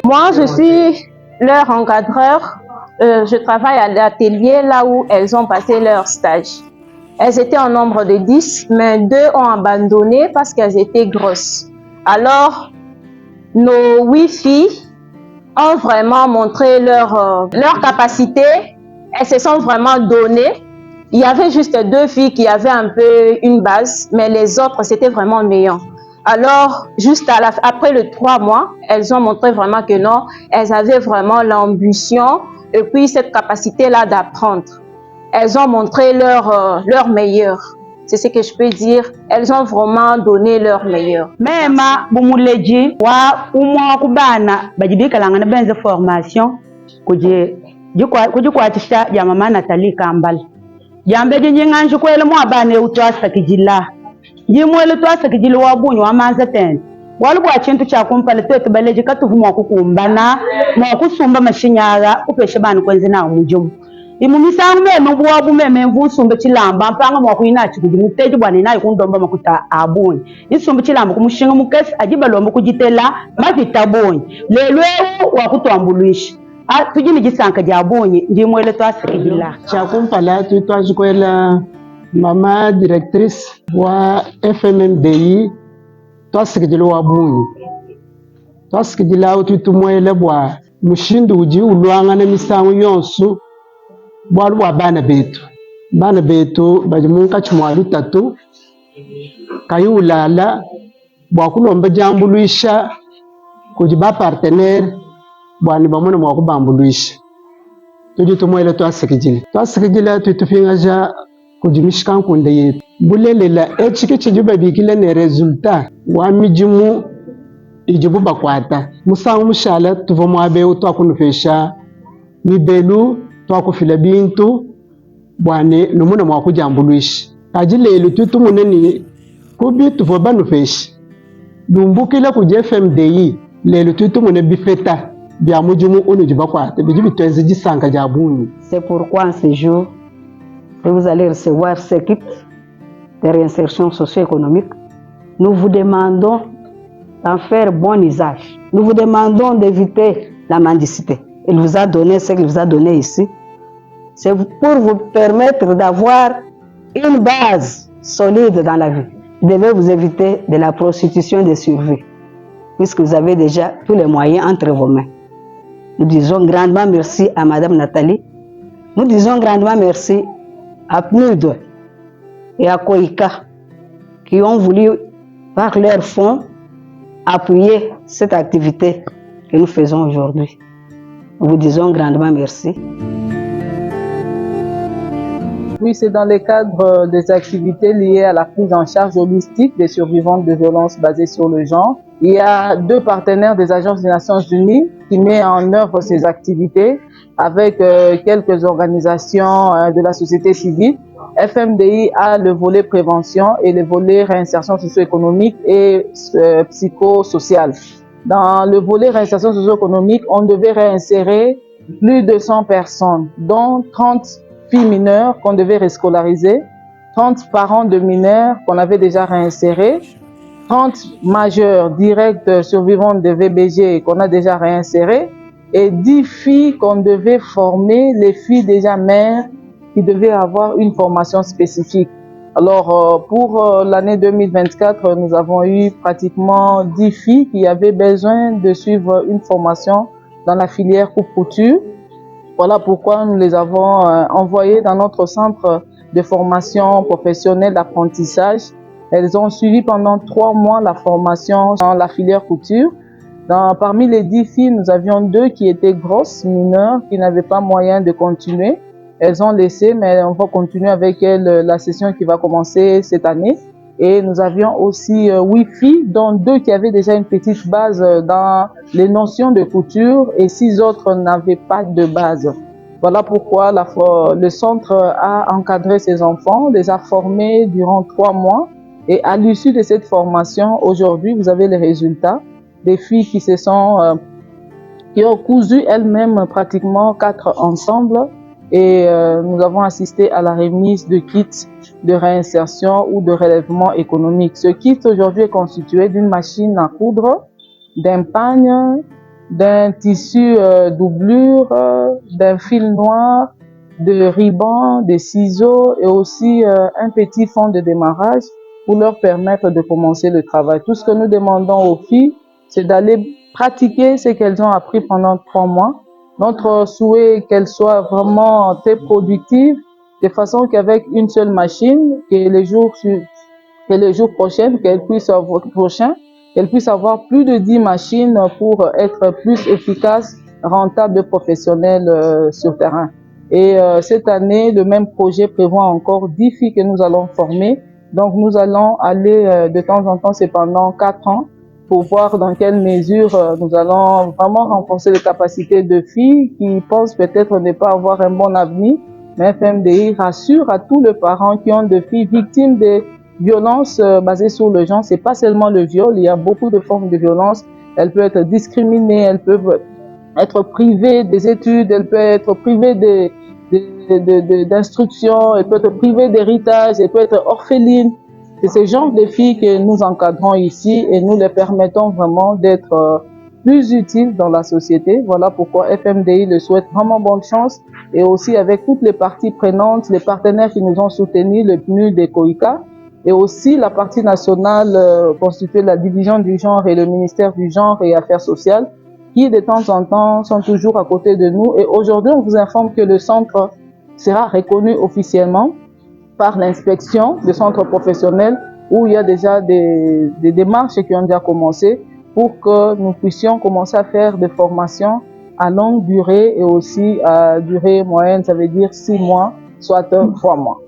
Moi, je suis leur encadreur. Je travaille à l'atelier là où elles ont passé leur stage. Elles étaient en nombre de 10, mais 2 ont abandonné parce qu'elles étaient grosses. Alors, nos 8 filles ont vraiment montré leur capacité. Elles se sont vraiment données. Il y avait juste 2 filles qui avaient un peu une base, mais les autres, c'était vraiment meilleur. Alors, juste après les 3 mois, elles ont montré vraiment que non, elles avaient vraiment l'ambition et puis cette capacité-là d'apprendre. Elles ont montré leur meilleur. C'est ce que je peux dire. Elles ont vraiment donné leur meilleur. Même bumuleji wa umwa kubana bajibika langana benze formation kujikwatisha ya mama Nathalie Kambal. Jambe jinyanju kwele mwa bana utwasa kijila. Jimwele twasa kijila wabunyu wamanza tena. Walubwa chintu cha kumpale twetu baleji katuvumwa kukumbana mwa kusumba mashinyaga upeshe bana kwenzi na umujumu. Imumisangu meme buwabu meme mvusumbe chilamba mpanga mwa kuinachi kujimuteji bwana inayo kundomba makuta abonyi isumbe chilamba kumushinga mukesi ajiba lomba kujitela mavita bonyi lelwe wakutwambuluisha tujini jisanka jabonyi ndimwele twasikijila chakumpala twajikwela mama directrice wa FMMDI twasikijila wabunyi twasikijila tutumwele bwa mushindu uji ulwangana misangu yonsu bwalu wa bana betu bajimunka chumwalu tatu kayulala bwakulomba jambuluisha kujiba partenaire bwani bamuna mwakubambuluisha tujitumwele twasikijila tutufingaja kujimishika nkunde yetu bulelela echiki chijuba bikile ne resultat wa mijimu ijibu bakwata musangu mushala tuvo mwabe twakunufesha mibelu twakufila bintu bwane numuna mwakujambuluisha kajilelu tutumuneni kubi tuvo banufesha dumbukila kuja FMDI lelu tutumune bifeta bya mujumu unu jibakwata bijibi twenzi jisanka jabunyu. C'est pourquoi en ce jour vous allez recevoir ce kit de réinsertion socio-économique. Nous vous demandons d'en faire bon usage. Nous vous demandons d'éviter la mendicité. Il vous a donné ce qu'il vous a donné ici. C'est pour vous permettre d'avoir une base solide dans la vie. Vous devez vous éviter de la prostitution de survie, puisque vous avez déjà tous les moyens entre vos mains. Nous disons grandement merci à Madame Nathalie. Nous disons grandement merci à PNUD et à Koika, qui ont voulu, par leurs fonds, appuyer cette activité que nous faisons aujourd'hui. Nous vous disons grandement merci. Oui, c'est dans le cadre des activités liées à la prise en charge holistique des survivantes de violences basées sur le genre. Il y a 2 partenaires des agences des Nations Unies qui mettent en œuvre ces activités avec quelques organisations de la société civile. FMDI a le volet prévention et le volet réinsertion socio-économique et psychosociale. Dans le volet réinsertion socio-économique, on devait réinsérer plus de 100 personnes, dont 30 filles mineures qu'on devait rescolariser, 30 parents de mineurs qu'on avait déjà réinsérés, 30 majeurs directs survivants de VBG qu'on a déjà réinsérés et 10 filles qu'on devait former, les filles déjà mères qui devaient avoir une formation spécifique. Alors pour l'année 2024, nous avons eu pratiquement 10 filles qui avaient besoin de suivre une formation dans la filière coupe-couture. Voilà pourquoi nous les avons envoyées dans notre centre de formation professionnelle d'apprentissage. Elles ont suivi pendant 3 mois la formation dans la filière couture. Parmi les 10 filles, nous avions 2 qui étaient grosses, mineures, qui n'avaient pas moyen de continuer. Elles ont laissé, mais on va continuer avec elles la session qui va commencer cette année. Et nous avions aussi 8 filles, dont 2 qui avaient déjà une petite base dans les notions de couture et 6 autres n'avaient pas de base. Voilà pourquoi le centre a encadré ces enfants, les a formés durant 3 mois. Et à l'issue de cette formation, aujourd'hui, vous avez les résultats des filles qui ont cousu elles-mêmes pratiquement 4 ensembles. Et nous avons assisté à la remise de kits de réinsertion ou de relèvement économique. Ce kit aujourd'hui est constitué d'une machine à coudre, d'un pagne, d'un tissu doublure, d'un fil noir, de ruban, des ciseaux et aussi un petit fond de démarrage pour leur permettre de commencer le travail. Tout ce que nous demandons aux filles, c'est d'aller pratiquer ce qu'elles ont appris pendant 3 mois. Notre souhait est qu'elles soient vraiment très productives, de façon qu'avec une seule machine, que les jours prochains, qu'elles puissent avoir plus de 10 machines pour être plus efficaces, rentables et professionnelles sur terrain. Et cette année, le même projet prévoit encore 10 filles que nous allons former. Donc nous allons aller de temps en temps, c'est pendant 4 ans, pour voir dans quelle mesure nous allons vraiment renforcer les capacités de filles qui pensent peut-être ne pas avoir un bon avenir. Mais FMDI rassure à tous les parents qui ont des filles victimes de violences basées sur le genre. C'est pas seulement le viol, il y a beaucoup de formes de violence. Elles peuvent être discriminées, elles peuvent être privées des études, elles peuvent être privées d'instruction, elles peuvent être privées d'héritage, elles peuvent être orphelines. C'est ce genre de filles que nous encadrons ici et nous les permettons vraiment d'être plus utiles dans la société. Voilà pourquoi FMDI le souhaite vraiment bonne chance et aussi avec toutes les parties prenantes, les partenaires qui nous ont soutenus, le PNUD et COICA et aussi la partie nationale constituée de la division du genre et le ministère du genre et affaires sociales qui de temps en temps sont toujours à côté de nous. Et aujourd'hui, on vous informe que le centre sera reconnu officiellement par l'inspection des centres professionnels où il y a déjà des démarches qui ont déjà commencé pour que nous puissions commencer à faire des formations à longue durée et aussi à durée moyenne, ça veut dire 6 mois, soit 3 mois.